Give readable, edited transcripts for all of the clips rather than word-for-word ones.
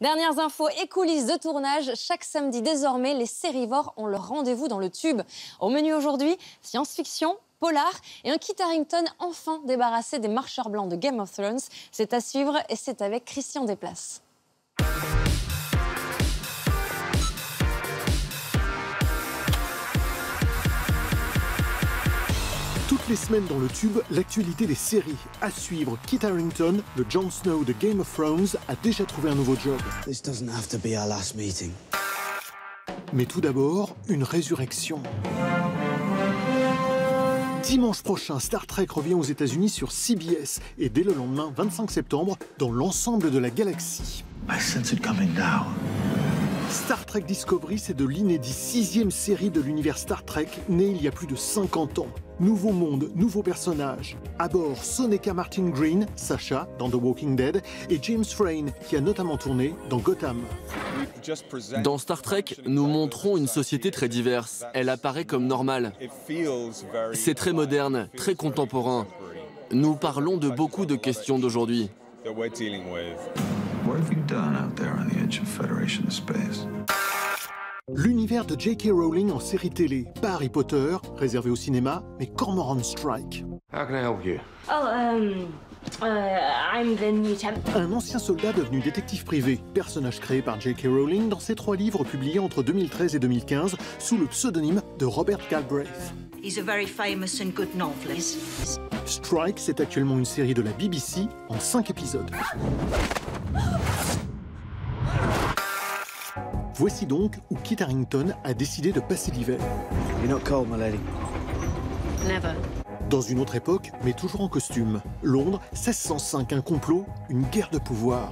Dernières infos et coulisses de tournage. Chaque samedi désormais, les sérivores ont leur rendez-vous dans le tube. Au menu aujourd'hui, science-fiction, polar et un Kit Harington enfin débarrassé des marcheurs blancs de Game of Thrones. C'est à suivre et c'est avec Christian Desplaces. Toutes les semaines dans le tube, l'actualité des séries. À suivre, Kit Harington, le Jon Snow de Game of Thrones, a déjà trouvé un nouveau job. This doesn't have to be our last meeting. Mais tout d'abord, une résurrection. Dimanche prochain, Star Trek revient aux États-Unis sur CBS et dès le lendemain, 25 septembre, dans l'ensemble de la galaxie. I sense it coming down. Star Trek Discovery, c'est de l'inédit 6e série de l'univers Star Trek, née il y a plus de 50 ans. Nouveau monde, nouveaux personnages. À bord, Soneca Martin Green, Sacha, dans The Walking Dead, et James Frain, qui a notamment tourné dans Gotham. Dans Star Trek, nous montrons une société très diverse. Elle apparaît comme normale. C'est très moderne, très contemporain. Nous parlons de beaucoup de questions d'aujourd'hui. L'univers de J.K. Rowling en série télé, pas Harry Potter, réservé au cinéma, mais Cormoran Strike. How can I help you? I'm the new temp. Un ancien soldat devenu détective privé, personnage créé par J.K. Rowling dans ses 3 livres publiés entre 2013 et 2015 sous le pseudonyme de Robert Galbraith. He's a very famous and good novelist. Strike, c'est actuellement une série de la BBC en 5 épisodes. Voici donc où Kit Harington a décidé de passer l'hiver. You're not cold, my lady. Never. Dans une autre époque, mais toujours en costume. Londres, 1605, un complot, une guerre de pouvoir.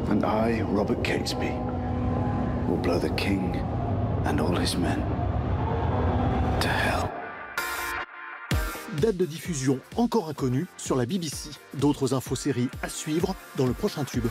And I, Robert Catesby, will blow the king and all his men to hell. Date de diffusion encore inconnue sur la BBC. D'autres infos-séries à suivre dans le prochain tube.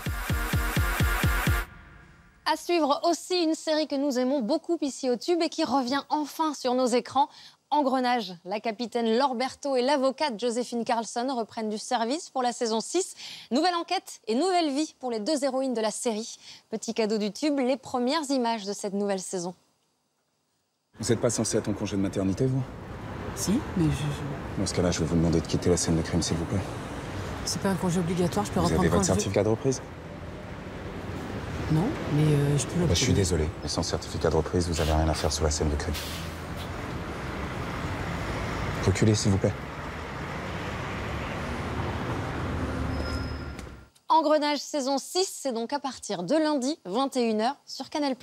À suivre aussi une série que nous aimons beaucoup ici au tube et qui revient enfin sur nos écrans. Engrenage, la capitaine Laure Berthaud et l'avocate Joséphine Carlson reprennent du service pour la saison 6. Nouvelle enquête et nouvelle vie pour les 2 héroïnes de la série. Petit cadeau du tube, les premières images de cette nouvelle saison. Vous n'êtes pas censé être en congé de maternité, vous? Si, mais Dans ce cas-là, je vais vous demander de quitter la scène de crime, s'il vous plaît. c'est pas un congé obligatoire, je peux Vous reprendre avez quand votre je veux. certificat de reprise? Non, mais je peux le Je suis désolé, mais sans certificat de reprise, vous n'avez rien à faire sur la scène de crime. Reculez, s'il vous plaît. Engrenage saison 6, c'est donc à partir de lundi, 21 h sur Canal+.